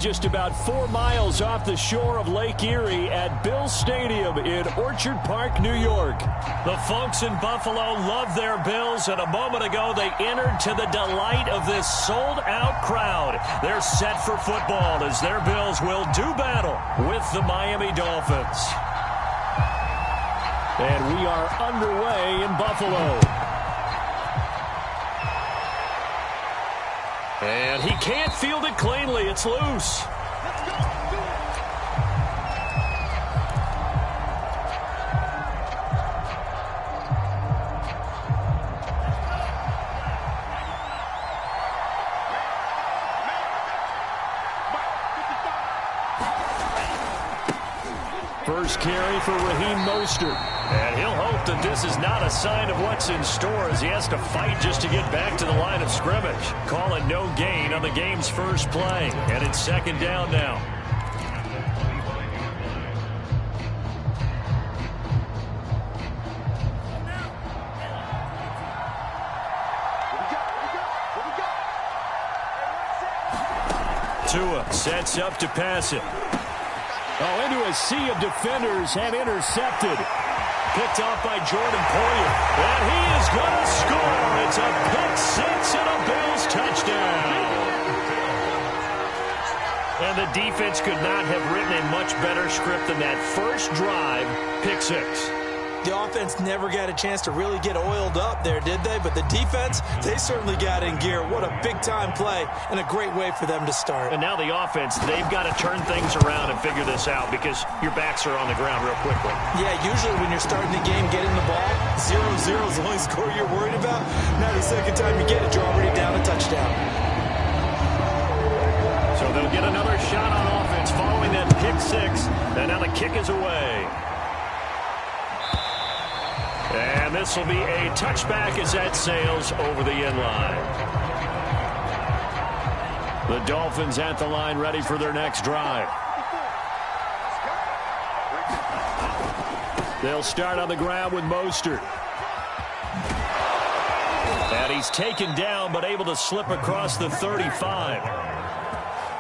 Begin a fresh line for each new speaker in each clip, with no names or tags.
just about 4 miles off the shore of Lake Erie at Bill Stadium in Orchard Park, New York. The folks in Buffalo love their Bills, and a moment ago they entered to the delight of this sold-out crowd. They're set for football as their Bills will do battle with the Miami Dolphins. And we are underway in Buffalo. And he can't field it cleanly. It's loose. First carry for Raheem Mostert. And he'll hope that this is not a sign of what's in store as he has to fight just to get back to the line of scrimmage. Call it no gain on the game's first play. And it's second down now. Tua sets up to pass it. Oh, into a sea of defenders and intercepted. Picked off by Jordan Poyer. And he is going to score. It's a pick-6 and a Bills touchdown. And the defense could not have written a much better script than that first drive, pick-6.
The offense never got a chance to really get oiled up there, did they? But the defense, they certainly got in gear. What a big-time play and a great way for them to start.
And now the offense, they've got to turn things around and figure this out because your backs are on the ground real quickly.
Yeah, usually when you're starting the game, getting the ball, 0-0 is the only score you're worried about. Now the second time you get it, you're already down a touchdown.
So they'll get another shot on offense following that pick-6. And now the kick is away. And this will be a touchback as that sails over the end line. The Dolphins at the line ready for their next drive. They'll start on the ground with Mostert. And he's taken down but able to slip across the 35.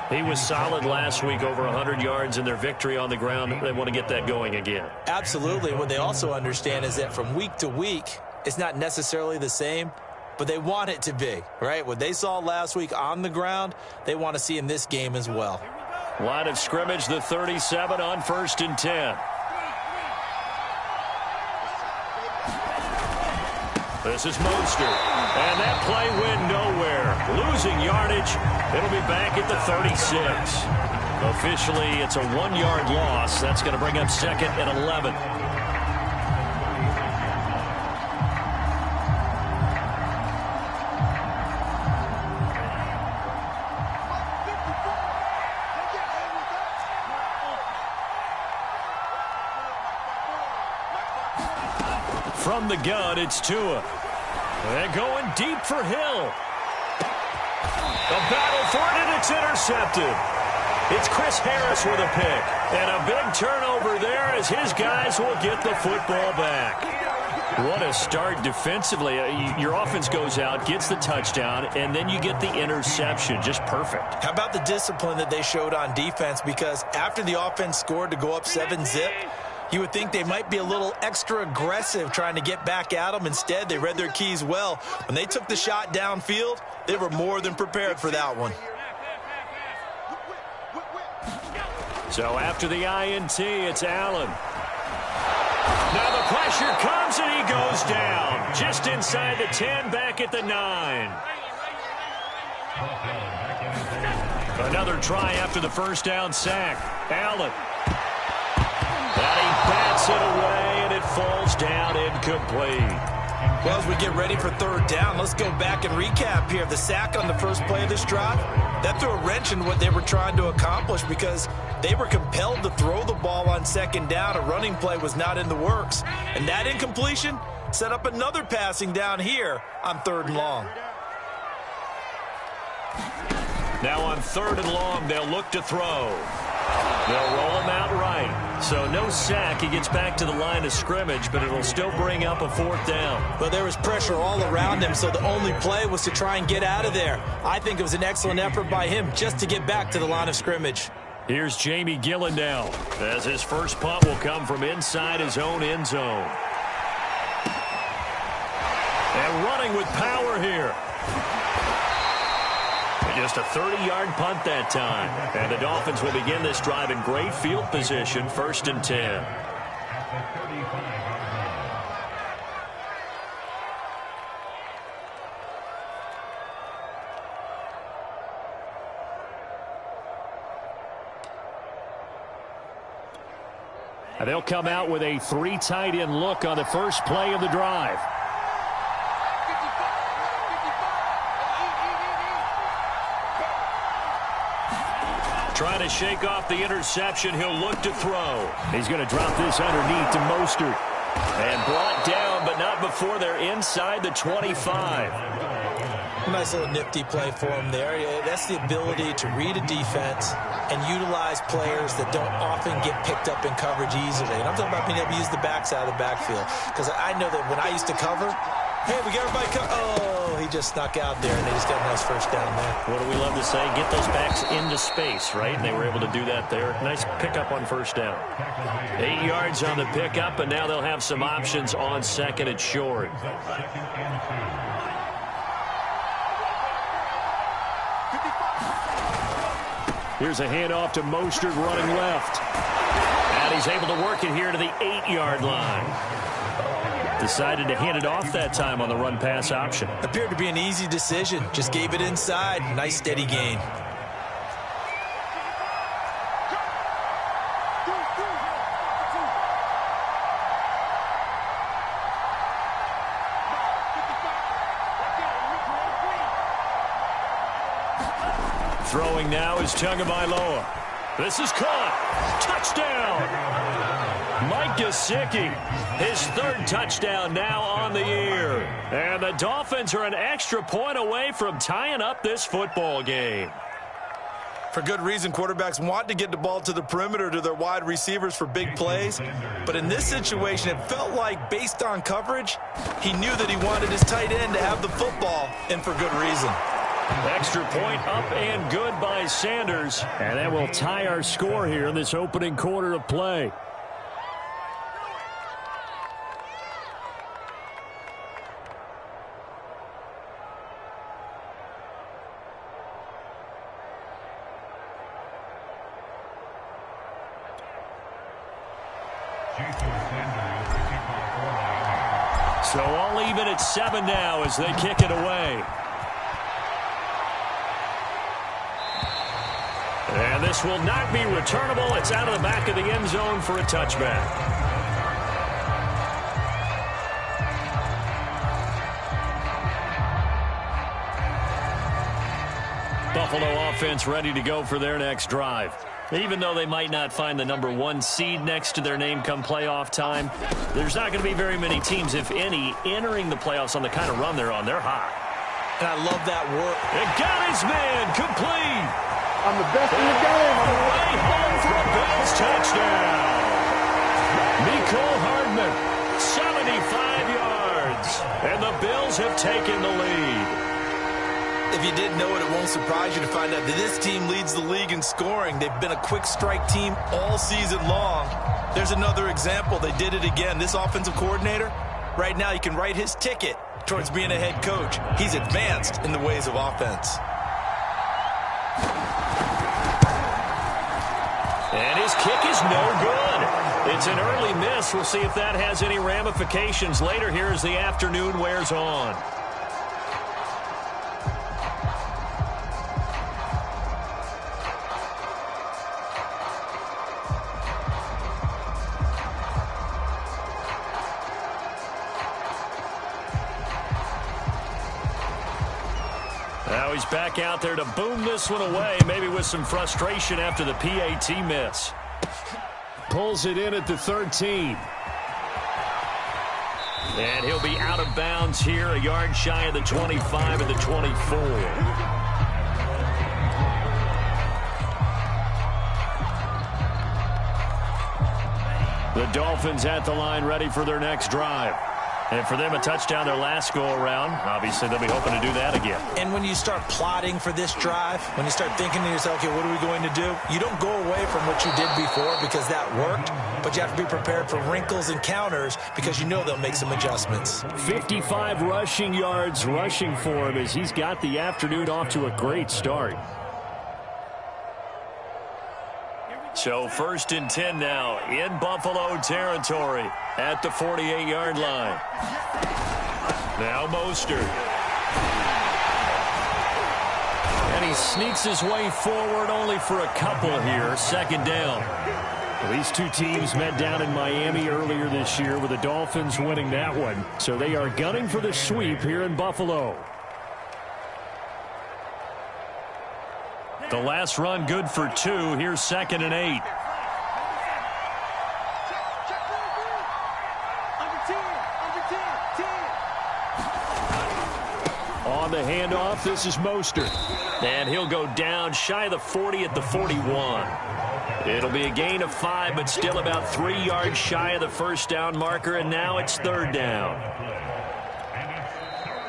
He was solid last week, over 100 yards in their victory on the ground. They want to get that going again.
Absolutely. What they also understand is that from week to week, it's not necessarily the same, but they want it to be, right? What they saw last week on the ground, they want to see in this game as well.
Line of scrimmage, the 37 on 1st and 10. This is Mostert. And that play went nowhere. Losing yardage. It'll be back at the 36. Officially, it's a 1-yard loss. That's going to bring up second and 11. From the gun, it's Tua. They're going deep for Hill. A battle for it, and it's intercepted. It's Chris Harris with a pick. And a big turnover there as his guys will get the football back. What a start defensively. Your offense goes out, gets the touchdown, and then you get the interception. Just perfect.
How about the discipline that they showed on defense? Because after the offense scored to go up 7-zip, you would think they might be a little extra aggressive trying to get back at them. Instead, they read their keys well. When they took the shot downfield, they were more than prepared for that one.
So after the INT, it's Allen. Now the pressure comes and he goes down. Just inside the 10, back at the 9. Another try after the first down sack. Allen. And he bats it away, and it falls down incomplete.
Well, as we get ready for third down, let's go back and recap here. The sack on the first play of this drive, that threw a wrench in what they were trying to accomplish because they were compelled to throw the ball on second down. A running play was not in the works. And that incompletion set up another passing down here on 3rd and long.
Now on 3rd and long, they'll look to throw. They'll roll him out right. So no sack. He gets back to the line of scrimmage, but it'll still bring up a 4th down.
But there was pressure all around him, so the only play was to try and get out of there. I think it was an excellent effort by him just to get back to the line of scrimmage.
Here's Jamie Gillen now, as his first punt will come from inside his own end zone. And running with power here. Just a 30-yard punt that time. And the Dolphins will begin this drive in great field position, 1st and 10. And they'll come out with a 3 tight end look on the first play of the drive. Trying to shake off the interception. He'll look to throw. He's going to drop this underneath to Mostert. And brought down, but not before they're inside the 25.
Nice little nifty play for him there. That's the ability to read a defense and utilize players that don't often get picked up in coverage easily. And I'm talking about being able to use the backside of the backfield. Because I know that when I used to cover, hey, we got everybody Oh, he just snuck out there, and they just got a nice first down there.
What do we love to say? Get those backs into space, right? And they were able to do that there. Nice pickup on first down. 8 yards on the pickup, and now they'll have some options on 2nd and short. Here's a handoff to Mostert running left. And he's able to work it here to the 8-yard line. Decided to hand it off that time on the run-pass option.
Appeared to be an easy decision. Just gave it inside. Nice steady gain.
Throwing now is Tagovailoa. This is caught. Touchdown. Mike Gesicki, his 3rd touchdown now on the year. And the Dolphins are an extra point away from tying up this football game.
For good reason, quarterbacks want to get the ball to the perimeter to their wide receivers for big plays. But in this situation, it felt like, based on coverage, he knew that he wanted his tight end to have the football, and for good reason.
Extra point up and good by Sanders. And that will tie our score here in this opening quarter of play. So all even at 7 now as they kick it away. And this will not be returnable. It's out of the back of the end zone for a touchback. Buffalo offense ready to go for their next drive. Even though they might not find the #1 seed next to their name come playoff time, there's not going to be very many teams, if any, entering the playoffs on the kind of run they're on. They're hot.
And I love that work.
And got his man complete.
I'm the best in the game.
On the way home for a Bills touchdown. Mecole Hardman, 75 yards. And the Bills have taken the lead.
If you didn't know it, it won't surprise you to find out that this team leads the league in scoring. They've been a quick strike team all season long. There's another example. They did it again. This offensive coordinator, right now you can write his ticket towards being a head coach. He's advanced in the ways of offense.
And his kick is no good. It's an early miss. We'll see if that has any ramifications later here as the afternoon wears on. Now he's back out there to boom this one away, maybe with some frustration after the PAT miss. Pulls it in at the 13. And he'll be out of bounds here, a yard shy of the 25 and the 24. The Dolphins at the line ready for their next drive. And for them, a touchdown their last go-around. Obviously, they'll be hoping to do that again.
And when you start plotting for this drive, when you start thinking to yourself, okay, what are we going to do? You don't go away from what you did before because that worked, but you have to be prepared for wrinkles and counters because you know they'll make some adjustments.
55 rushing yards rushing for him as he's got the afternoon off to a great start. So 1st and 10 now in Buffalo territory at the 48-yard line. Now Mostert. And he sneaks his way forward only for a couple here. 2nd down. Well, these two teams met down in Miami earlier this year with the Dolphins winning that one. So they are gunning for the sweep here in Buffalo. The last run good for 2. Here's 2nd and 8. On the handoff, this is Mostert. And he'll go down shy of the 40 at the 41. It'll be a gain of 5, but still about 3 yards shy of the first down marker, and now it's 3rd down.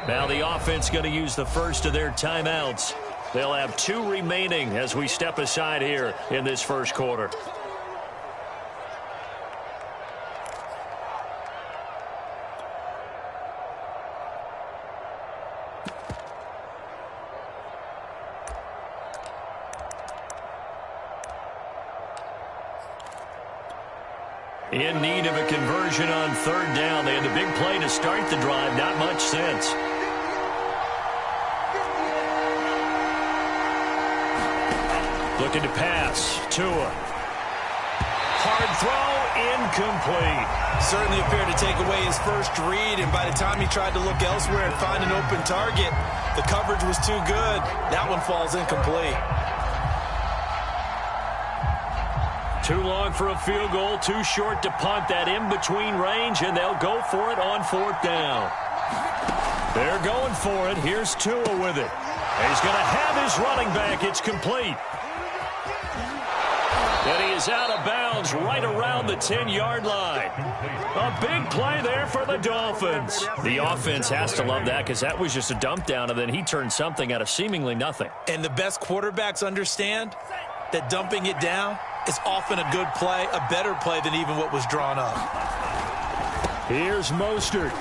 Now the offense going to use the first of their timeouts. They'll have 2 remaining as we step aside here in this first quarter. In need of a conversion on 3rd down. They had the big play to start the drive. Not much sense. Looking to pass. Tua. Hard throw. Incomplete.
Certainly appeared to take away his first read, and by the time he tried to look elsewhere and find an open target, the coverage was too good. That one falls incomplete.
Too long for a field goal, too short to punt. That in-between range, and they'll go for it on 4th down. They're going for it. Here's Tua with it. He's going to have his running back. It's complete. And he is out of bounds right around the 10-yard line. A big play there for the Dolphins. The offense has to love that because that was just a dump down, and then he turned something out of seemingly nothing.
And the best quarterbacks understand that dumping it down is often a good play, a better play than even what was drawn up.
Here's Mostert.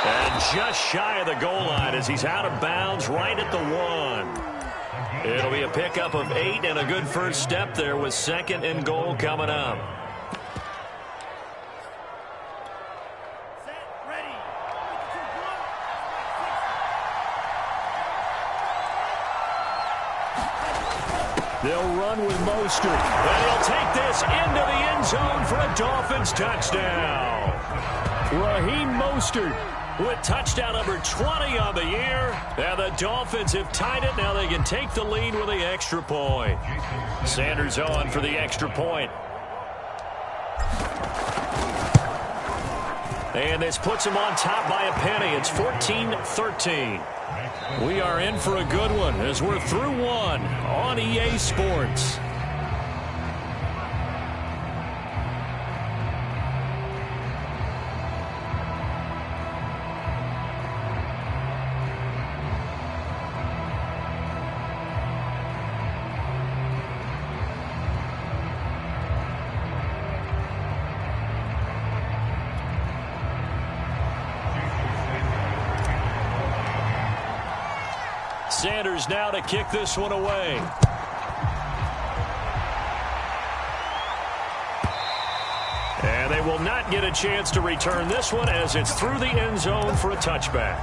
And just shy of the goal line as he's out of bounds right at the 1. It'll be a pickup of 8 and a good first step there with 2nd and goal coming up. They'll run with Mostert. And he'll take this into the end zone for a Dolphins touchdown. Raheem Mostert with touchdown number 20 on the year. And the Dolphins have tied it. Now they can take the lead with the extra point. Sanders on for the extra point. And this puts him on top by a penny. It's 14-13. We are in for a good one as we're through one on EA Sports. Sanders now to kick this one away. And they will not get a chance to return this one as it's through the end zone for a touchback.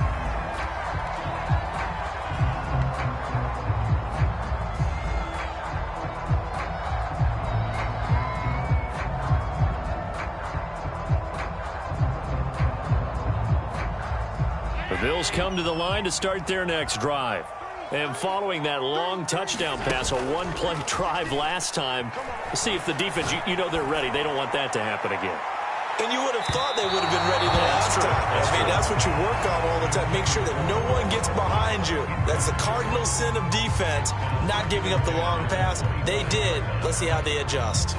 The Bills come to the line to start their next drive. And following that long touchdown pass, a one-play drive last time, see if the defense, you know they're ready. They don't want that to happen again.
And you would have thought they would have been ready the last time. That's what you work on all the time. Make sure that no one gets behind you. That's the cardinal sin of defense, not giving up the long pass. They did. Let's see how they adjust.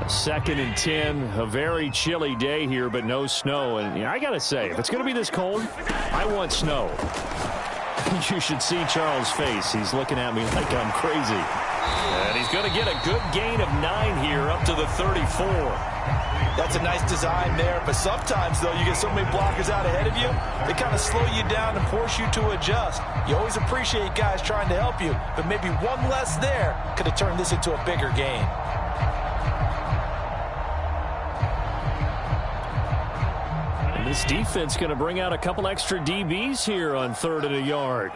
2nd and 10, a very chilly day here, but no snow. And I got to say, if it's going to be this cold, I want snow. You should see Charles' face. He's looking at me like I'm crazy. And he's going to get a good gain of 9 here up to the 34.
That's a nice design there, but sometimes, though, you get so many blockers out ahead of you, they kind of slow you down and force you to adjust. You always appreciate guys trying to help you, but maybe one less there could have turned this into a bigger game.
And this defense going to bring out a couple extra DBs here on 3rd and a yard.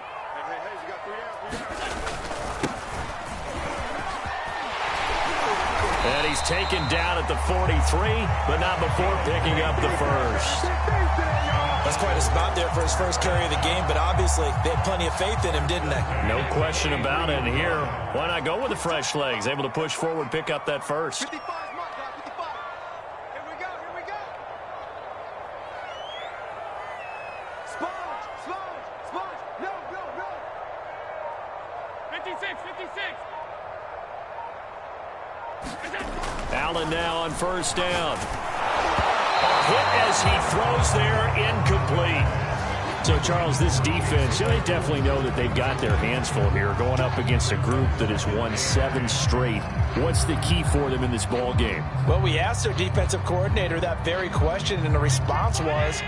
And he's taken down at the 43, but not before picking up the first.
That's quite a spot there for his first carry of the game, but obviously they had plenty of faith in him, didn't they?
No question about it. And here, why not go with the fresh legs? Able to push forward, pick up that first.
55, mark, 55. Here we go, here we go. Sponge, sponge, sponge. No, no, no. 56, 56.
Allen now on first down. Hit as he throws there, incomplete. So, Charles, this defense, they definitely know that they've got their hands full here, going up against a group that has won 7 straight. What's the key for them in this ball game?
Well, we asked their defensive coordinator that very question, and the response was,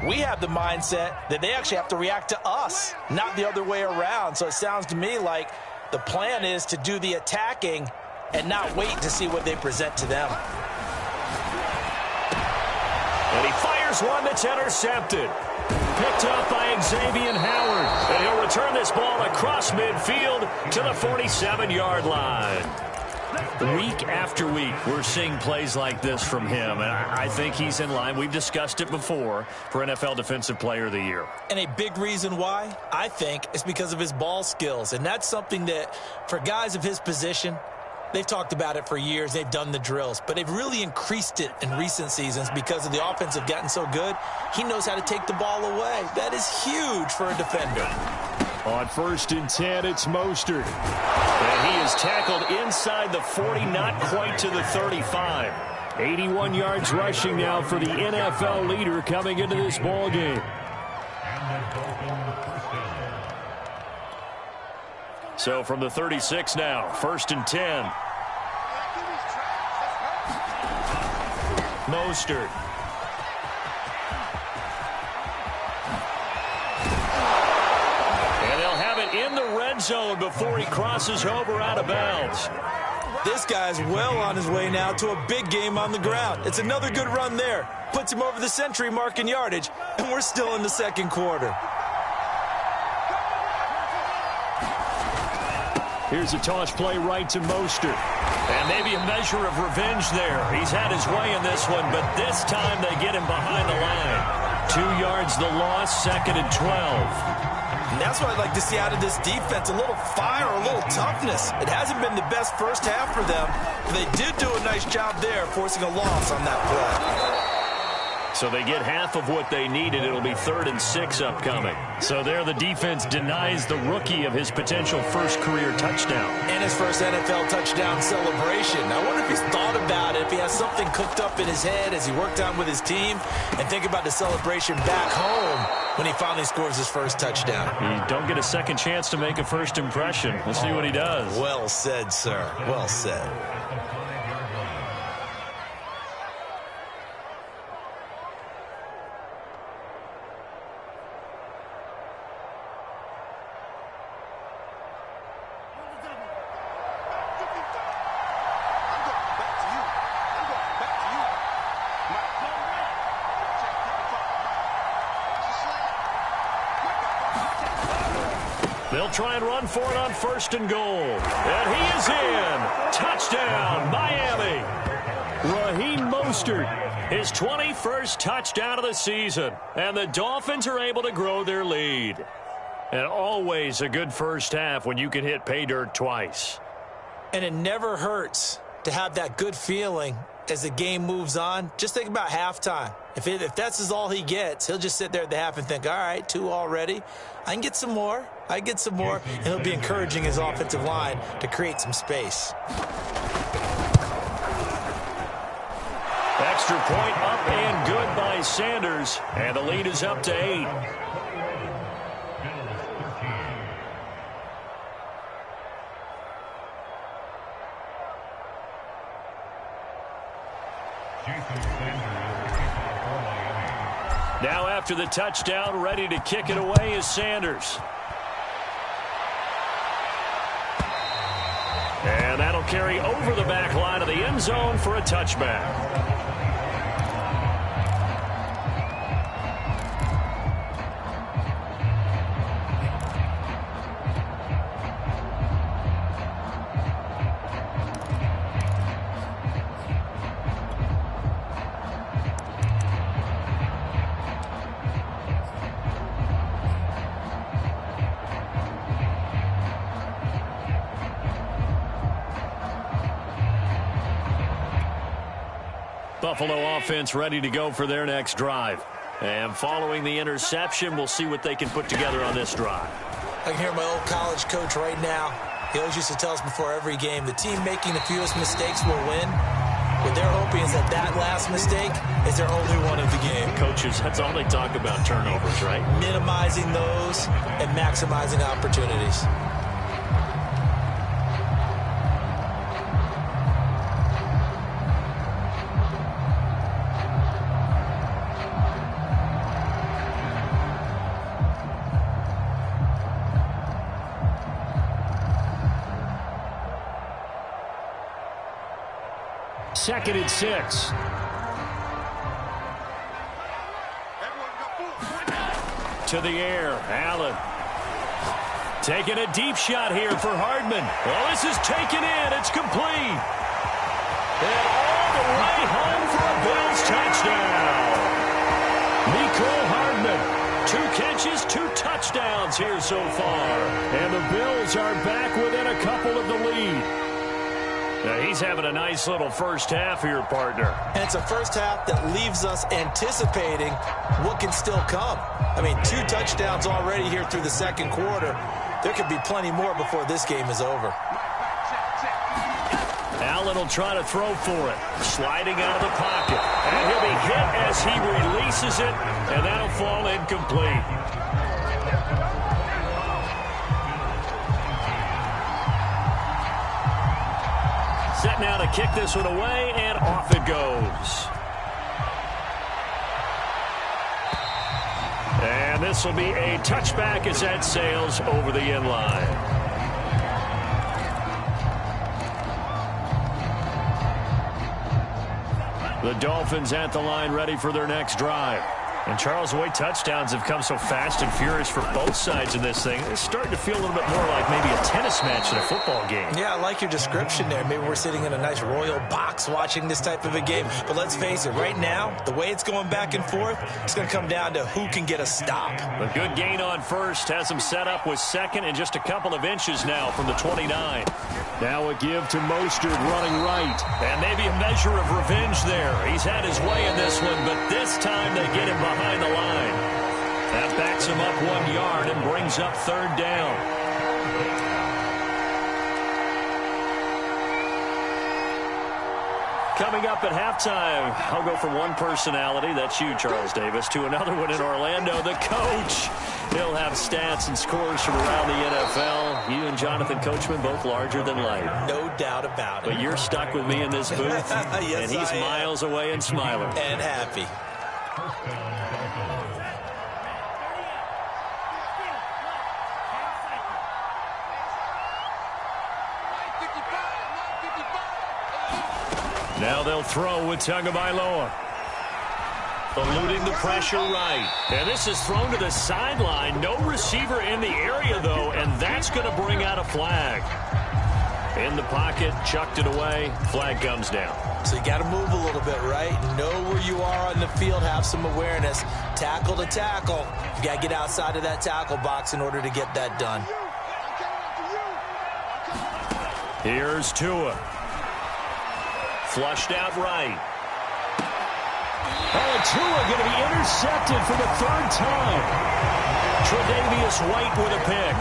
we have the mindset that they actually have to react to us, not the other way around. So it sounds to me like the plan is to do the attacking and not wait to see what they present to them.
And he fires one that's intercepted. Picked up by Xavier Howard. And he'll return this ball across midfield to the 47-yard line. Week after week, we're seeing plays like this from him. And I think he's in line. We've discussed it before for NFL Defensive Player of the Year.
And a big reason why, I think, is because of his ball skills. And that's something that, for guys of his position, they've talked about it for years. They've done the drills. But they've really increased it in recent seasons because of the offense have gotten so good. He knows how to take the ball away. That is huge for a defender.
On 1st and 10, it's Mostert. And he is tackled inside the 40, not quite to the 35. 81 yards rushing now for the NFL leader coming into this ball game. So from the 36 now, 1st and 10. Mostert. And they'll have it in the red zone before he crosses over out of bounds.
This guy's well on his way now to a big game on the ground. It's another good run there. Puts him over the century mark in yardage, and we're still in the 2nd quarter.
Here's a toss play right to Mostert. And maybe a measure of revenge there. He's had his way in this one, but this time they get him behind the line. 2 yards the loss, 2nd and 12.
And that's what I'd like to see out of this defense, a little fire, a little toughness. It hasn't been the best first half for them, but they did do a nice job there, forcing a loss on that play.
So they get half of what they needed. It'll be 3rd and 6 upcoming. So there the defense denies the rookie of his potential first career touchdown.
And his first NFL touchdown celebration. I wonder if he's thought about it, if he has something cooked up in his head as he worked on with his team, and think about the celebration back home when he finally scores his first touchdown.
You don't get a second chance to make a first impression. We'll see what he does.
Well said, sir. Well said.
They'll try and run for it on 1st and goal. And he is in. Touchdown, Miami. Raheem Mostert, his 21st touchdown of the season. And the Dolphins are able to grow their lead. And always a good first half when you can hit pay dirt twice.
And it never hurts to have that good feeling as the game moves on. Just think about halftime. If that's all he gets, he'll just sit there at the half and think, all right, 2 already. I can get some more. I get some more. And he'll be encouraging his offensive line to create some space.
Extra point up and good by Sanders. And the lead is up to 8. Now after the touchdown, ready to kick it away is Sanders. And that'll carry over the back line of the end zone for a touchback. Buffalo offense ready to go for their next drive. And following the interception, we'll see what they can put together on this drive.
I can hear my old college coach right now. He always used to tell us before every game, the team making the fewest mistakes will win. What they're hoping is that last mistake is their only one of the game.
Coaches, that's all they talk about, turnovers, right?
Minimizing those and maximizing opportunities.
Second and 6. To the air, Allen. Taking a deep shot here for Hardman. Well, this is taken in. It's complete. And all the way home for a Bills touchdown. Mecole Hardman. 2 catches, 2 touchdowns here so far. And the Bills are back within a couple of the lead. Now, he's having a nice little first half here, partner.
And it's a first half that leaves us anticipating what can still come. I mean, 2 touchdowns already here through the second quarter. There could be plenty more before this game is over.
Allen will try to throw for it. Sliding out of the pocket. And he'll be hit as he releases it, and that'll fall incomplete. Set now to kick this one away, and off it goes. And this will be a touchback as that sails over the end line. The Dolphins at the line ready for their next drive. And Charles, the way touchdowns have come so fast and furious for both sides in this thing, it's starting to feel a little bit more like maybe a tennis match in a football game.
Yeah, I like your description there. Maybe we're sitting in a nice royal box watching this type of a game. But let's face it, right now, the way it's going back and forth, it's going to come down to who can get a stop.
A good gain on first has him set up with second and just a couple of inches now from the 29. Now a give to Mostert running right. And maybe a measure of revenge there. He's had his way in this one, but this time they get him behind the line. That backs him up 1 yard and brings up third down. Coming up at halftime, I'll go from one personality, that's you, Charles Davis, to another one in Orlando, the coach. He'll have stats and scores from around the NFL. You and Jonathan Coachman, both larger than life.
No doubt about it.
But you're stuck with me in this booth,
yes,
and he's miles away and smiling.
And happy.
Now they'll throw with Tagovailoa. Eluding the pressure right. And this is thrown to the sideline. No receiver in the area, though, and that's going to bring out a flag. In the pocket, chucked it away. Flag comes down.
So you got to move a little bit, right? Know where you are on the field, have some awareness. Tackle to tackle. You got to get outside of that tackle box in order to get that done.
Here's Tua. Flushed out right. Oh, Tua going to be intercepted for the 3rd time. Tre'Davious White with a pick.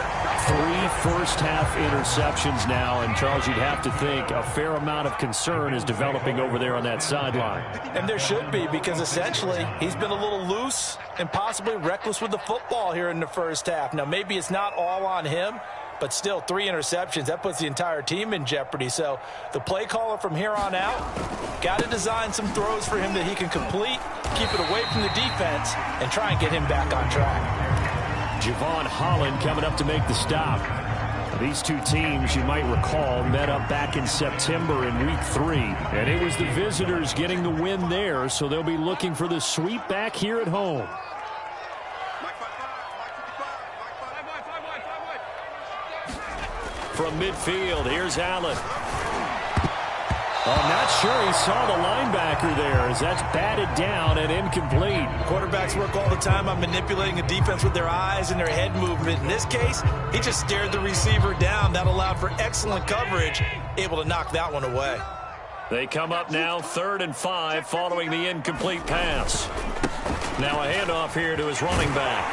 3 first-half interceptions now, and Charles, you'd have to think a fair amount of concern is developing over there on that sideline.
And there should be, because essentially he's been a little loose and possibly reckless with the football here in the first half. Now, maybe it's not all on him, but still 3 interceptions. That puts the entire team in jeopardy. So the play caller from here on out got to design some throws for him that he can complete, keep it away from the defense, and try and get him back on track.
Javon Holland coming up to make the stop. These two teams, you might recall, met up back in September in Week 3. And it was the visitors getting the win there, so they'll be looking for the sweep back here at home. From midfield, here's Allen. I'm not sure he saw the linebacker there as that's batted down and incomplete.
Quarterbacks work all the time on manipulating a defense with their eyes and their head movement. In this case, he just stared the receiver down. That allowed for excellent coverage, able to knock that one away.
They come up now 3rd and 5 following the incomplete pass. Now a handoff here to his running back.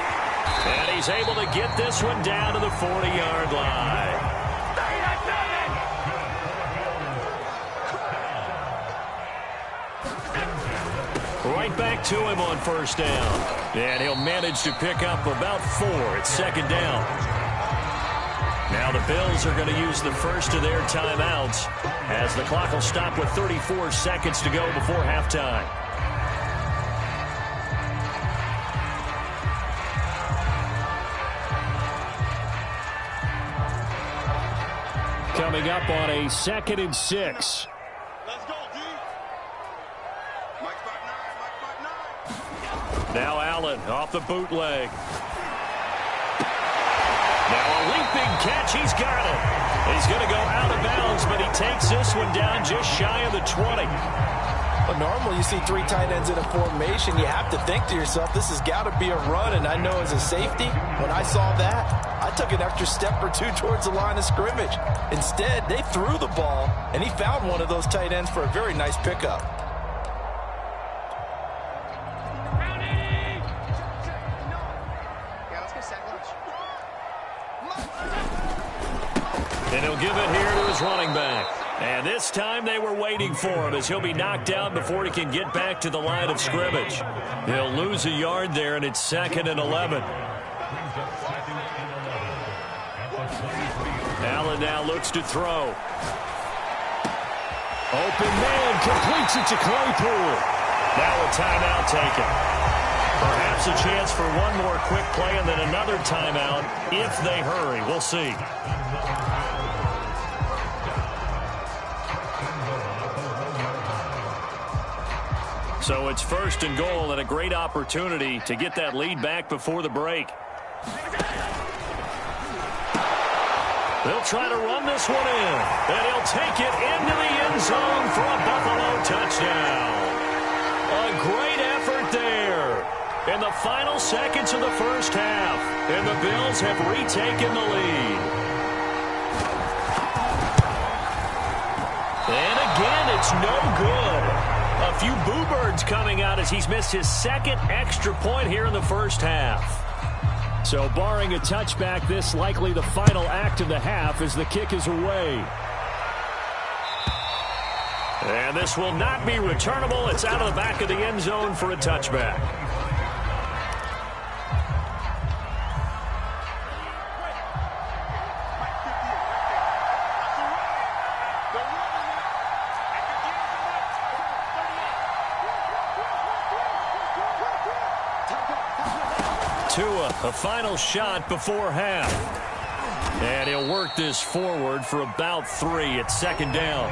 And he's able to get this one down to the 40-yard line. Right back to him on first down. And he'll manage to pick up about 4 at 2nd down. Now the Bills are going to use the first of their timeouts as the clock will stop with 34 seconds to go before halftime. Coming up on a 2nd and 6. Now Allen off the bootleg. Now a leaping catch. He's got it. He's going to go out of bounds, but he takes this one down just shy of the 20.
But normally you see 3 tight ends in a formation. You have to think to yourself, this has got to be a run. And I know as a safety, when I saw that, I took an extra step or 2 towards the line of scrimmage. Instead, they threw the ball, and he found one of those tight ends for a very nice pickup.
And he'll give it here to his running back. And this time they were waiting for him as he'll be knocked down before he can get back to the line of scrimmage. He'll lose a yard there, and it's 2nd and 11. Allen now looks to throw. Open man, completes it to Claypool. Now a timeout taken. Perhaps a chance for one more quick play and then another timeout if they hurry. We'll see. So it's 1st and goal and a great opportunity to get that lead back before the break. They'll try to run this one in, and he'll take it into the end zone for a Buffalo touchdown. A great effort there in the final seconds of the first half, and the Bills have retaken the lead. And again, it's no good. A few boo birds coming out as he's missed his 2nd extra point here in the first half. So barring a touchback, this likely the final act of the half as the kick is away. And this will not be returnable. It's out of the back of the end zone for a touchback. A final shot before half. And he'll work this forward for about 3 at 2nd down.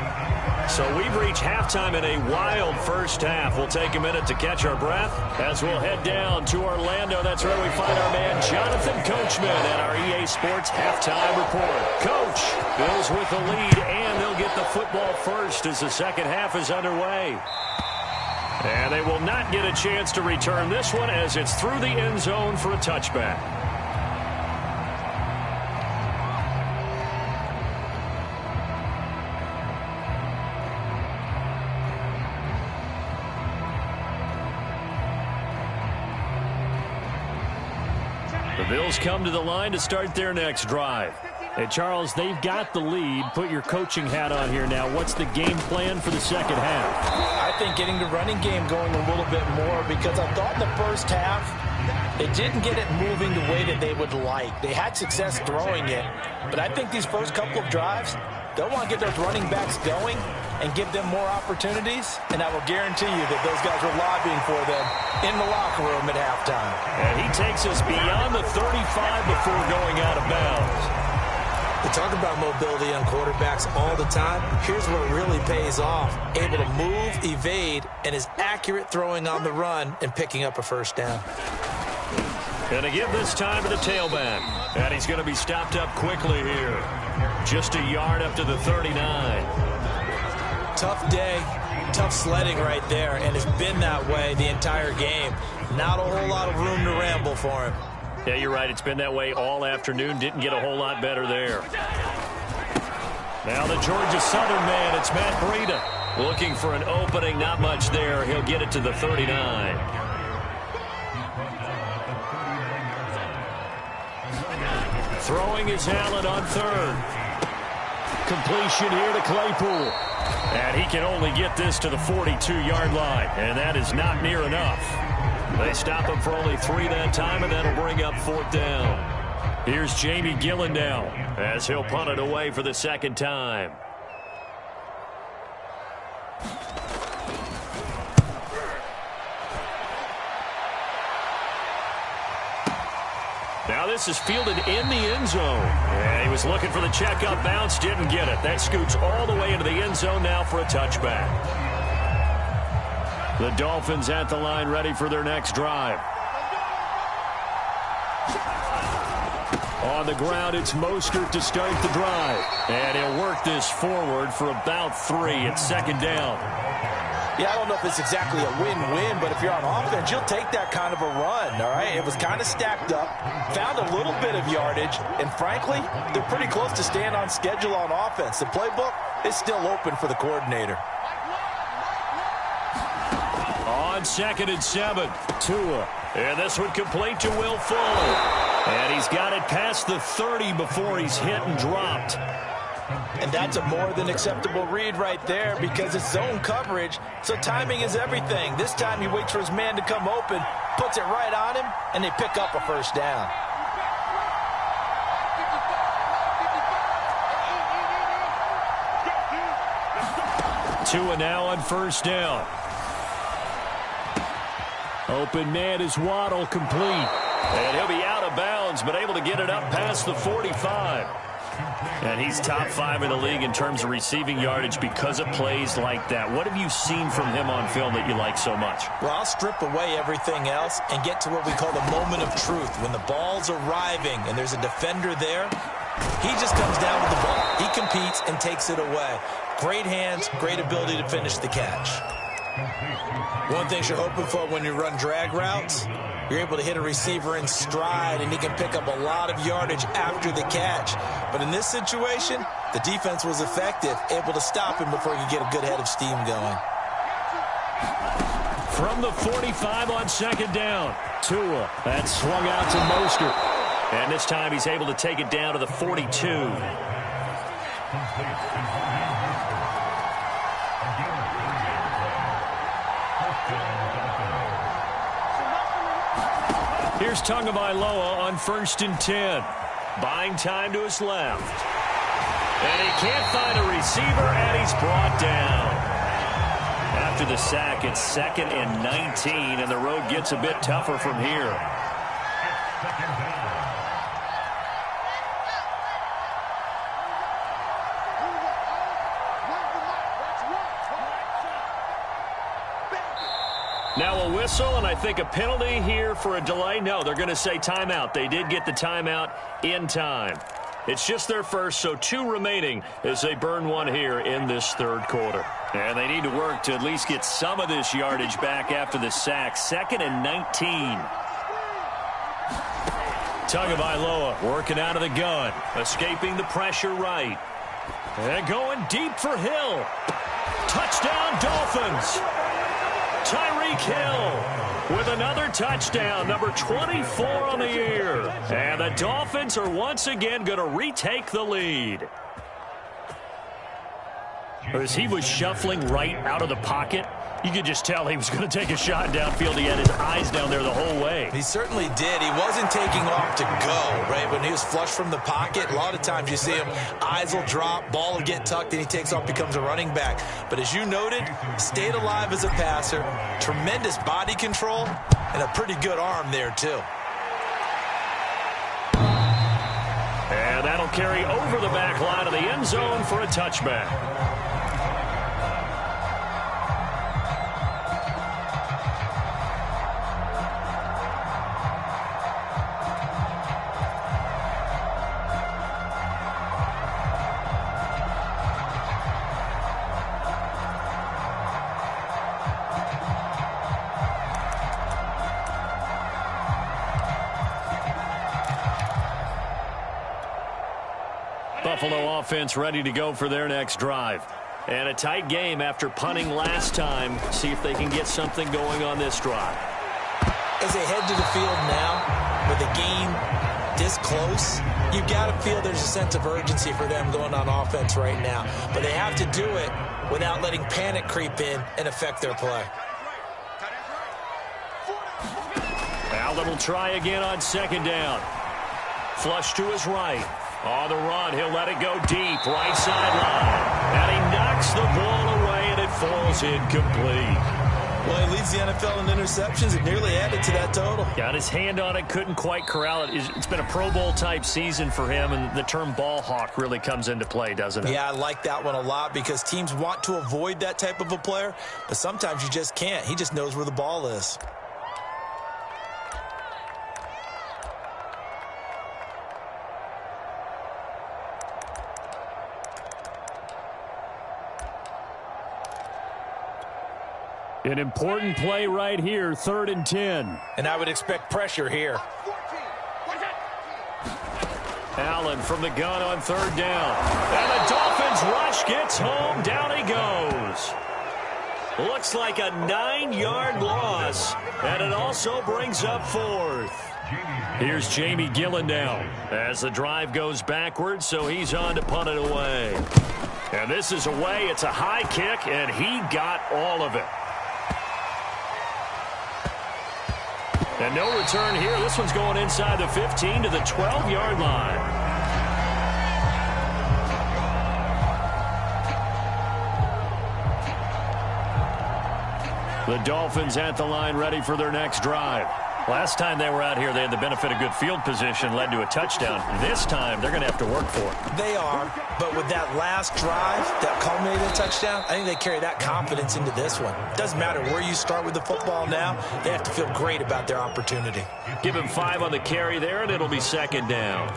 So we've reached halftime in a wild first half. We'll take a minute to catch our breath as we'll head down to Orlando. That's where we find our man Jonathan Coachman at our EA Sports Halftime Report. Coach, Bills with the lead, and they'll get the football first as the second half is underway. And they will not get a chance to return this one as it's through the end zone for a touchback. The Bills come to the line to start their next drive.
Hey, Charles, they've got the lead. Put your coaching hat on here now. What's the game plan for the second half?
I think getting the running game going a little bit more, because I thought in the first half they didn't get it moving the way that they would like. They had success throwing it, but I think these first couple of drives, they'll want to get those running backs going and give them more opportunities, and I will guarantee you that those guys were lobbying for them in the locker room at halftime.
And he takes us beyond the 35 before going out of bounds.
We talk about mobility on quarterbacks all the time. Here's what really pays off. Able to move, evade, and is accurate throwing on the run and picking up a first down.
And to give this time to the tailback. And he's going to be stopped up quickly here. Just a yard up to the 39.
Tough day, tough sledding right there, and it's been that way the entire game. Not a whole lot of room to ramble for him.
Yeah, you're right. It's been that way all afternoon. Didn't get a whole lot better there. Now the Georgia Southern man, it's Matt Breida. Looking for an opening, not much there. He'll get it to the 39. Throwing is Allen on third. Completion here to Claypool. And he can only get this to the 42-yard line. And that is not near enough. They stop him for only 3 that time, and that'll bring up 4th down. Here's Jamie Gillen now as he'll punt it away for the second time. Now this is fielded in the end zone. And he was looking for the check-up bounce, didn't get it. That scoots all the way into the end zone now for a touchback. The Dolphins at the line, ready for their next drive. On the ground, it's Mostert to start the drive. And he'll work this forward for about 3 at second down.
Yeah, I don't know if it's exactly a win-win, but if you're on offense, you'll take that kind of a run, all right? It was kind of stacked up, found a little bit of yardage, and frankly, they're pretty close to staying on schedule on offense. The playbook is still open for the coordinator.
On 2nd and 7, Tua. And this one complete to Will Fuller. And he's got it past the 30 before he's hit and dropped.
And that's a more than acceptable read right there, because it's zone coverage, so timing is everything. This time he waits for his man to come open, puts it right on him, and they pick up a first down.
Tua now on first down. Open man is Waddle, complete. And he'll be out of bounds, but able to get it up past the 45. And he's top 5 in the league in terms of receiving yardage because of plays like that. What have you seen from him on film that you like so much?
Well, I'll strip away everything else and get to what we call the moment of truth. When the ball's arriving and there's a defender there, he just comes down with the ball. He competes and takes it away. Great hands, great ability to finish the catch. One thing you're hoping for when you run drag routes, you're able to hit a receiver in stride, and he can pick up a lot of yardage after the catch. But in this situation, the defense was effective, able to stop him before he could get a good head of steam going.
From the 45 on second down, Tua. That swung out to Mostert. And this time he's able to take it down to the 42. Here's Tagovailoa on 1st and 10. Buying time to his left. And he can't find a receiver, and he's brought down. After the sack, it's 2nd and 19, and the road gets a bit tougher from here. Now a whistle, and I think a penalty here for a delay. No, they're going to say timeout. They did get the timeout in time. It's just their first, so 2 remaining as they burn 1 here in this 3rd quarter. And they need to work to at least get some of this yardage back after the sack. 2nd and 19. Tagovailoa working out of the gun, escaping the pressure right. And going deep for Hill. Touchdown, Dolphins. Tyreek Hill with another touchdown, number 24 on the year. And the Dolphins are once again going to retake the lead. As he was shuffling right out of the pocket, you could just tell he was going to take a shot downfield. He had his eyes down there the whole way.
He certainly did. He wasn't taking off to go, right? When he was flush from the pocket, a lot of times you see him, eyes will drop, ball will get tucked, and he takes off, becomes a running back. But as you noted, stayed alive as a passer, tremendous body control, and a pretty good arm there, too.
And that'll carry over the back line of the end zone for a touchback. Buffalo offense ready to go for their next drive. And a tight game after punting last time. See if they can get something going on this drive.
As they head to the field now, with the game this close, you've got to feel there's a sense of urgency for them going on offense right now. But they have to do it without letting panic creep in and affect their play.
Allen will try again on second down. Flush to his right. On the run, he'll let it go deep, right sideline. And he knocks the ball away, and it falls incomplete.
Well, he leads the NFL in interceptions. It nearly added to that total.
Got his hand on it, couldn't quite corral it. It's been a Pro Bowl-type season for him, and the term ball hawk really comes into play, doesn't it?
Yeah, I like that one a lot because teams want to avoid that type of a player, but sometimes you just can't. He just knows where the ball is.
An important play right here, 3rd and 10.
And I would expect pressure here.
Allen from the gun on 3rd down. And the Dolphins rush gets home. Down he goes. Looks like a 9-yard loss. And it also brings up 4th. Here's Jamie Gillen now as the drive goes backwards, so he's on to punt it away. And this is away. It's a high kick, and he got all of it. And no return here. This one's going inside the 15 to the 12-yard line. The Dolphins at the line ready for their next drive. Last time they were out here, they had the benefit of good field position, led to a touchdown. This time, they're going to have to work for it.
They are, but with that last drive that culminated in a touchdown, I think they carry that confidence into this one. Doesn't matter where you start with the football now, they have to feel great about their opportunity.
Give him 5 on the carry there, and it'll be 2nd down.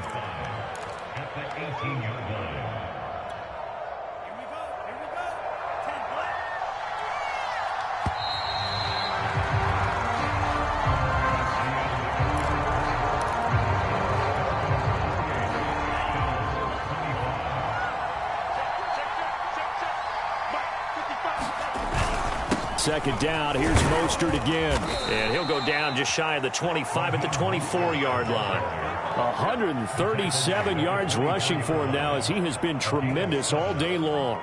Second down, here's Mostert again. And he'll go down just shy of the 25 at the 24-yard line.
137 yards rushing for him now as he has been tremendous all day long.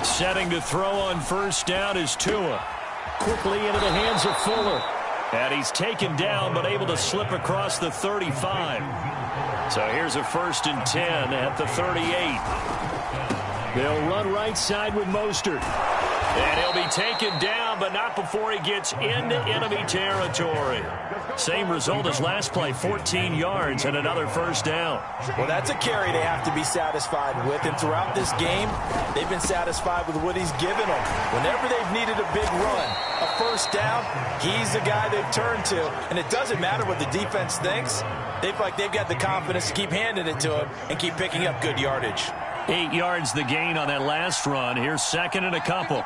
Setting to throw on 1st down is Tua. Quickly into the hands of Fuller. And he's taken down but able to slip across the 35. So here's a 1st and 10 at the 38.
They'll run right side with Mostert.
And he'll be taken down, but not before he gets into enemy territory. Same result as last play, 14 yards and another 1st down.
Well, that's a carry they have to be satisfied with. And throughout this game, they've been satisfied with what he's given them. Whenever they've needed a big run, a 1st down, he's the guy they've turned to. And it doesn't matter what the defense thinks. They feel like they've got the confidence to keep handing it to him and keep picking up good yardage.
8 yards the gain on that last run. Here's 2nd and a couple.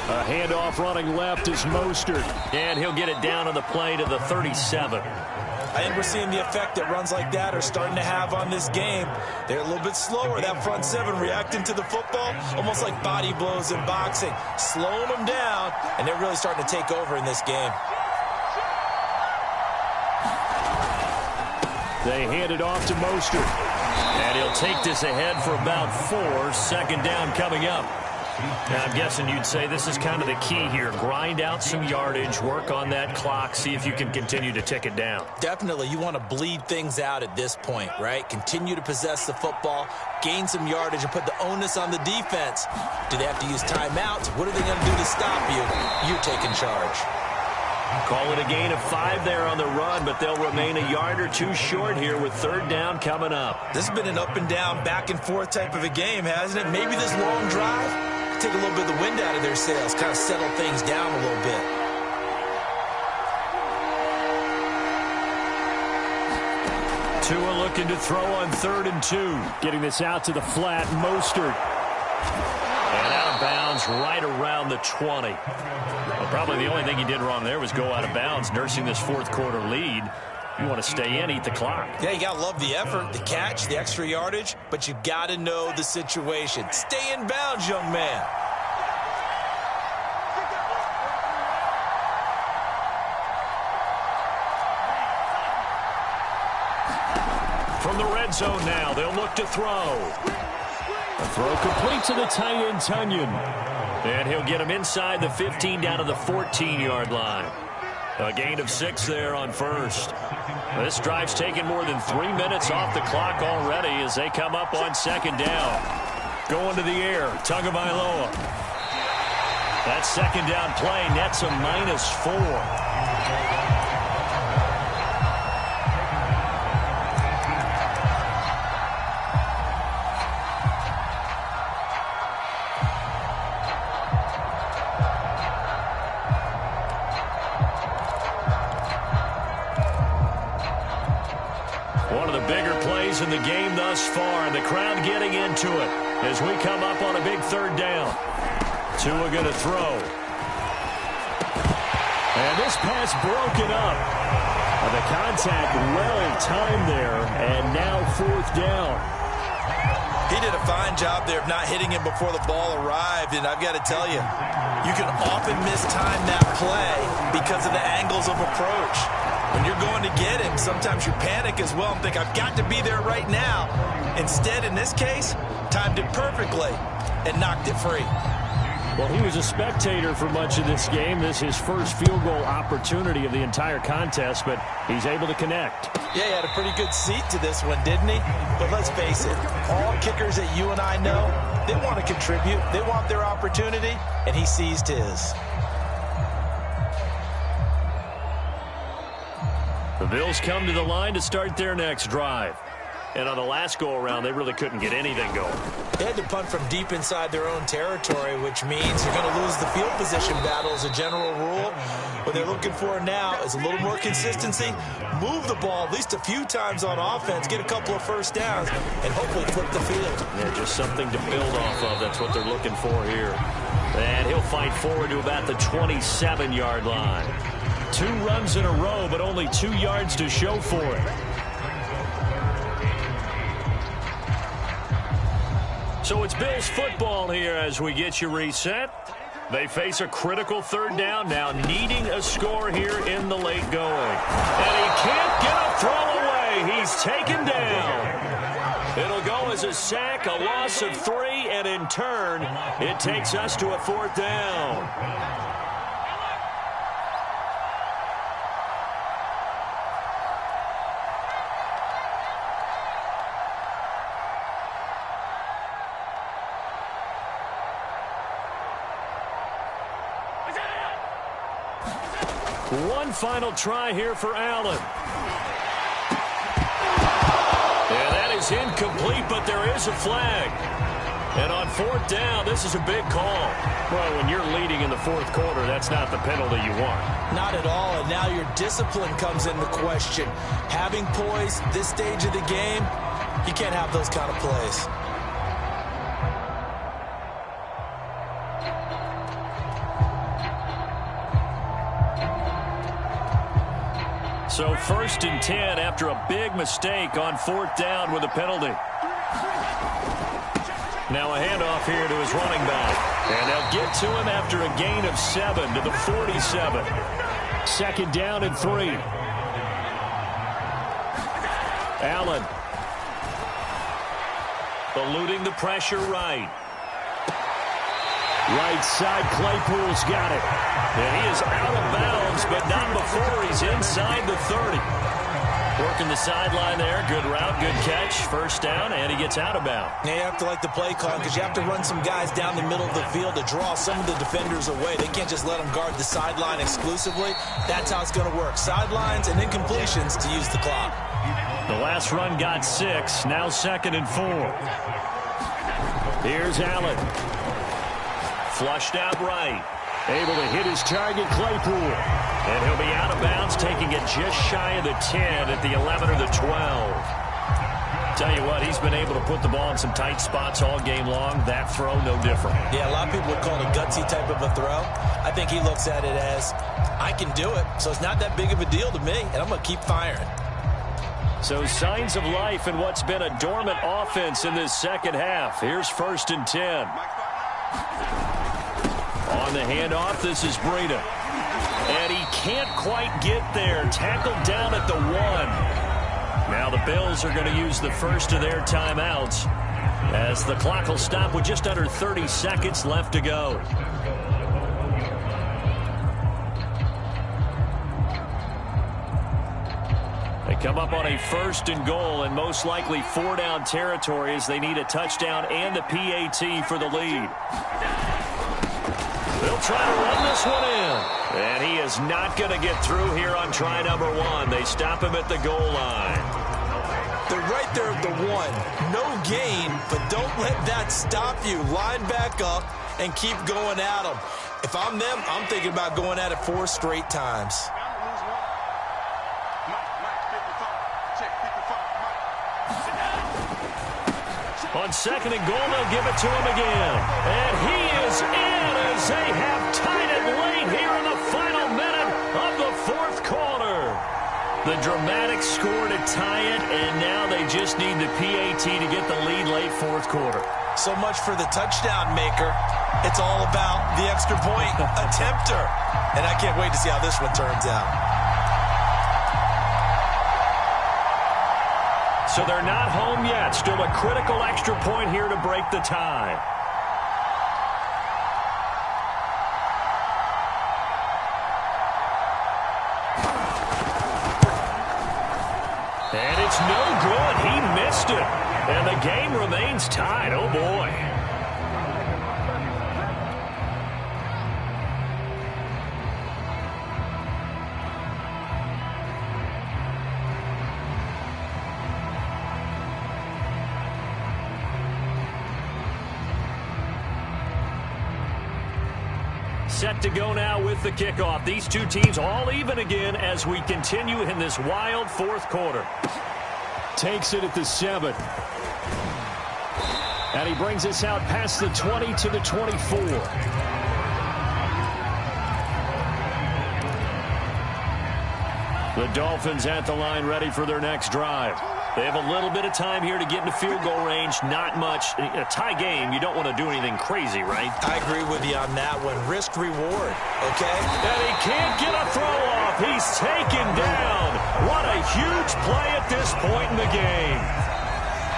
A handoff running left is Mostert.
And he'll get it down on the play to the 37.
I think we're seeing the effect that runs like that are starting to have on this game. They're a little bit slower, that front seven, reacting to the football, almost like body blows in boxing, slowing them down, and they're really starting to take over in this game.
They hand it off to Mostert.
And he'll take this ahead for about 4. Second down coming up. Now, I'm guessing you'd say this is kind of the key here. Grind out some yardage, work on that clock, see if you can continue to tick it down.
Definitely, you want to bleed things out at this point, right? Continue to possess the football, gain some yardage, and put the onus on the defense. Do they have to use timeouts? What are they going to do to stop you? You're taking charge.
Call it a gain of 5 there on the run, but they'll remain a yard or 2 short here with third down coming up.
This has been an up and down, back and forth type of a game, hasn't it? Maybe this long drive, take a little bit of the wind out of their sails, kind of settle things down a little bit.
Tua looking to throw on 3rd and 2.
Getting this out to the flat, Mostert.
And out of bounds right around the 20. Well, probably the only thing he did wrong there was go out of bounds, nursing this fourth quarter lead. You want to stay in, eat the clock.
Yeah, you got to love the effort, the catch, the extra yardage, but you got to know the situation. Stay in bounds, young man.
From the red zone now, they'll look to throw.
A throw complete to the tight end, Tunyon.
And he'll get him inside the 15 down to the 14-yard line. A gain of 6 there on first. This drive's taken more than 3 minutes off the clock already as they come up on second down. Going to the air, Tagovailoa. That second down play nets a -4. In the game thus far, and the crowd getting into it as we come up on a big third down. Tua going to throw.
And this pass broken up. The contact well timed there, and now 4th down.
He did a fine job there of not hitting him before the ball arrived, and I've got to tell you, you can often mistime that play because of the angles of approach. When you're going to get him, sometimes you panic as well and think, I've got to be there right now. Instead, in this case, timed it perfectly and knocked it free.
Well, he was a spectator for much of this game. This is his first field goal opportunity of the entire contest, but he's able to connect.
Yeah, he had a pretty good seat to this one, didn't he? But let's face it, all kickers that you and I know, they want to contribute. They want their opportunity, and he seized his.
The Bills come to the line to start their next drive. And on the last go-around, they really couldn't get anything going.
They had to punt from deep inside their own territory, which means you're going to lose the field position battle as a general rule. What they're looking for now is a little more consistency, move the ball at least a few times on offense, get a couple of first downs, and hopefully flip the field.
Yeah, just something to build off of. That's what they're looking for here. And he'll fight forward to about the 27-yard line. 2 runs in a row, but only 2 yards to show for it. So it's Bills football here as we get you reset. They face a critical third down now, needing a score here in the late going. And he can't get a throw away. He's taken down. It'll go as a sack, a loss of 3, and in turn, it takes us to a 4th down. One final try here for Allen. Yeah, that is incomplete, but there is a flag. And on 4th down, this is a big call. Well, when you're leading in the 4th quarter, that's not the penalty you want.
Not at all, and now your discipline comes into question. Having poise this stage of the game, you can't have those kind of plays.
So 1st and 10 after a big mistake on 4th down with a penalty. Now a handoff here to his running back. And they'll get to him after a gain of 7 to the 47.
2nd down and 3. Allen.
Eluding the pressure right.
Right side, Claypool's got it.
And he is out of bounds, but not before he's inside the 30. Working the sideline there. Good route, good catch. 1st down, and he gets out of bounds.
Yeah, you have to like the play call because you have to run some guys down the middle of the field to draw some of the defenders away. They can't just let them guard the sideline exclusively. That's how it's going to work. Sidelines and incompletions to use the clock.
The last run got 6. Now 2nd and 4.
Here's Allen.
Flushed out right.
Able to hit his target, Claypool.
And he'll be out of bounds, taking it just shy of the 10 at the 11 or the 12. Tell you what, he's been able to put the ball in some tight spots all game long. That throw, no different.
Yeah, a lot of people would call it a gutsy type of a throw. I think he looks at it as, I can do it, so it's not that big of a deal to me, and I'm going to keep firing.
So signs of life in what's been a dormant offense in this 2nd half. Here's 1st and 10. On the handoff, this is Breida. And he can't quite get there. Tackled down at the 1. Now the Bills are going to use the first of their timeouts as the clock will stop with just under 30 seconds left to go. They come up on a 1st and goal and most likely 4-down territory as they need a touchdown and the PAT for the lead. They'll try to run this one in. And he is not going to get through here on try number 1. They stop him at the goal line.
They're right there at the 1. No gain, but don't let that stop you. Line back up and keep going at them. If I'm them, I'm thinking about going at it 4 straight times.
On 2nd and goal, they'll give it to him again. And he is in as they have tied it late here in the final minute of the 4th quarter. The dramatic score to tie it, and now they just need the PAT to get the lead late 4th quarter.
So much for the touchdown maker. It's all about the extra point attempter. And I can't wait to see how this one turns out.
So they're not home yet. Still a critical extra point here to break the tie. And it's no good. He missed it. And the game remains tied. Oh, boy. Set to go now with the kickoff. These two teams all even again as we continue in this wild 4th quarter.
Takes it at the 7. And he brings us out past the 20 to the 24. The Dolphins at the line ready for their next drive. They have a little bit of time here to get into field goal range. Not much. In a tie game, you don't want to do anything crazy, right?
I agree with you on that one. Risk reward, okay?
And he can't get a throw off. He's taken down. What a huge play at this point in the game.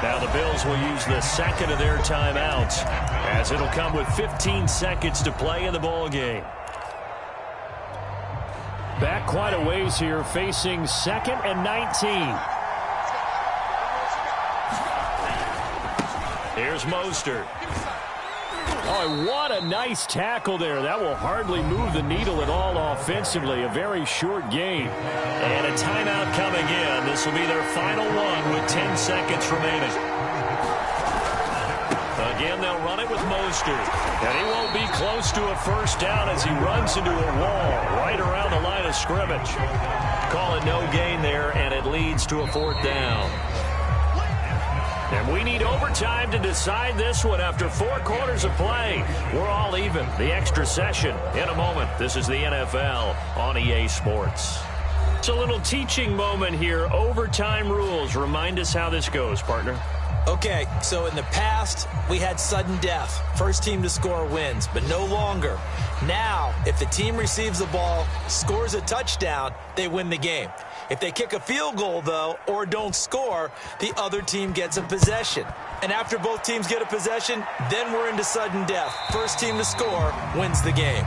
Now the Bills will use the 2nd of their timeouts as it'll come with 15 seconds to play in the ball game.
Back quite a ways here, facing 2nd and 19.
Here's Mostert.
Oh, what a nice tackle there. That will hardly move the needle at all offensively. A very short game.
And a timeout coming in. This will be their final one with 10 seconds remaining. Again, they'll run it with Mostert. And he won't be close to a 1st down as he runs into a wall right around the line of scrimmage. Call it no gain there, and it leads to a 4th down. And we need overtime to decide this one after 4 quarters of play. We're all even. The extra session in a moment. This is the NFL on EA Sports.
It's a little teaching moment here. Overtime rules. Remind us how this goes, partner.
Okay, so in the past, we had sudden death. First team to score wins, but no longer. Now, if the team receives the ball, scores a touchdown, they win the game. If they kick a field goal, though, or don't score, the other team gets a possession. And after both teams get a possession, then we're into sudden death. First team to score wins the game.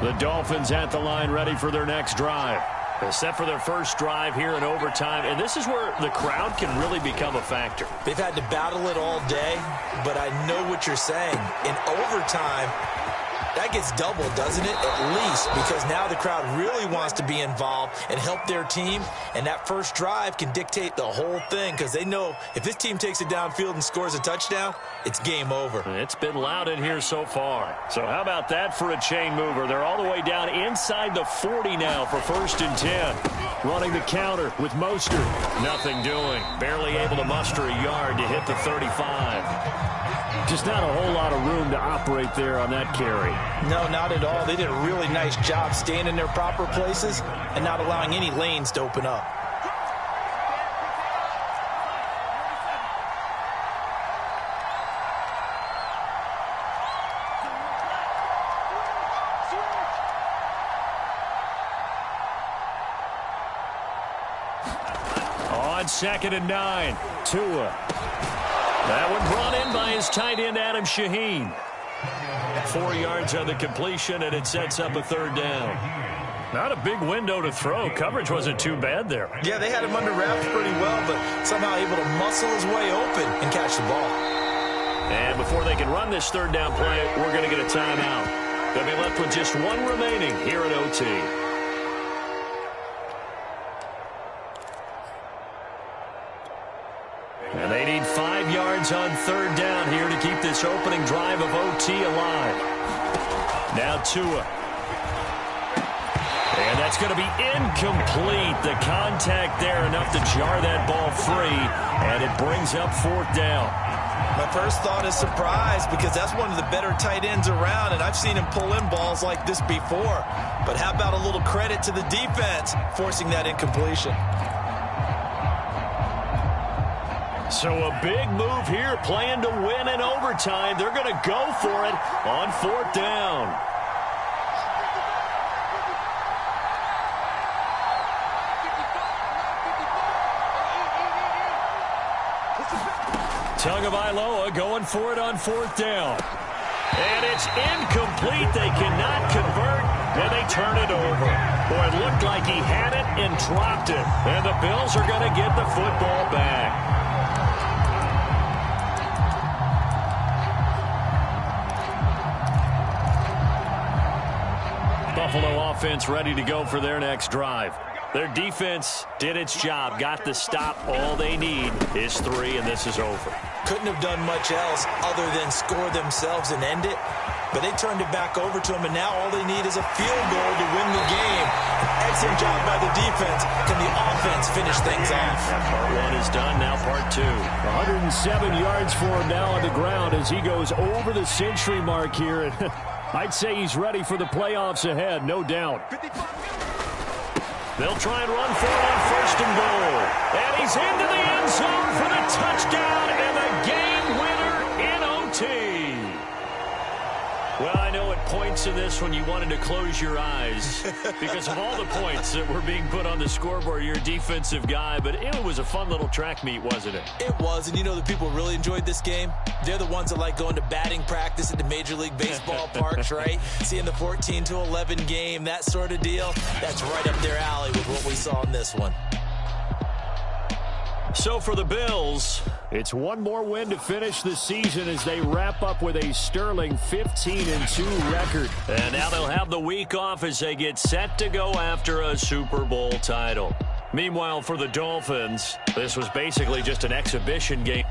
The Dolphins at the line ready for their next drive. They're set for their first drive here in overtime, and this is where the crowd can really become a factor.
They've had to battle it all day, but I know what you're saying. In overtime, that gets doubled, doesn't it? At least, because now the crowd really wants to be involved and help their team, and that first drive can dictate the whole thing because they know if this team takes it downfield and scores a touchdown, it's game over.
It's been loud in here so far. So how about that for a chain mover? They're all the way down inside the 40 now for 1st and 10. Running the counter with Mostert. Nothing doing. Barely able to muster a yard to hit the 35. Just not a whole lot of room to operate there on that carry.
No, not at all. They did a really nice job staying in their proper places and not allowing any lanes to open up.
On 2nd and 9, Tua. That one brought in by his tight end, Adam Shaheen. 4 yards on the completion, and it sets up a 3rd down. Not a big window to throw. Coverage wasn't too bad there.
Yeah, they had him under wraps pretty well, but somehow able to muscle his way open and catch the ball.
And before they can run this 3rd down play, we're going to get a timeout. They'll be left with just one remaining here at OT. And they need 5 yards on 3rd down here to keep this opening drive of OT alive. Now Tua. And that's going to be incomplete. The contact there enough to jar that ball free. And it brings up 4th down.
My first thought is surprise because that's one of the better tight ends around, and I've seen him pull in balls like this before. But how about a little credit to the defense forcing that incompletion?
So a big move here, playing to win in overtime. They're going to go for it on 4th down. Tagovailoa going for it on 4th down. And it's incomplete. They cannot convert, and they turn it over. Boy, it looked like he had it and dropped it. And the Bills are going to get the football back. Buffalo offense ready to go for their next drive. Their defense did its job, got the stop. All they need is 3, and this is over.
Couldn't have done much else other than score themselves and end it. But they turned it back over to them, and now all they need is a field goal to win the game. Excellent job by the defense. Can the offense finish things off?
Part 1 is done, now part 2. 107 yards for him now on the ground as he goes over the century mark here. I'd say he's ready for the playoffs ahead, no doubt. They'll try and run for it on 1st and goal. And he's into the end zone for the touchdown and the game winner in OT. Well, I know at points in this when you wanted to close your eyes because of all the points that were being put on the scoreboard. You're a defensive guy, but it was a fun little track meet, wasn't it?
It was, and you know the people really enjoyed this game? They're the ones that like going to batting practice at the Major League Baseball parks, right? Seeing the 14-11 game, that sort of deal, that's right up their alley with what we saw in this one.
So for the Bills, it's one more win to finish the season as they wrap up with a sterling 15-2 record. And now they'll have the week off as they get set to go after a Super Bowl title. Meanwhile, for the Dolphins, this was basically just an exhibition game.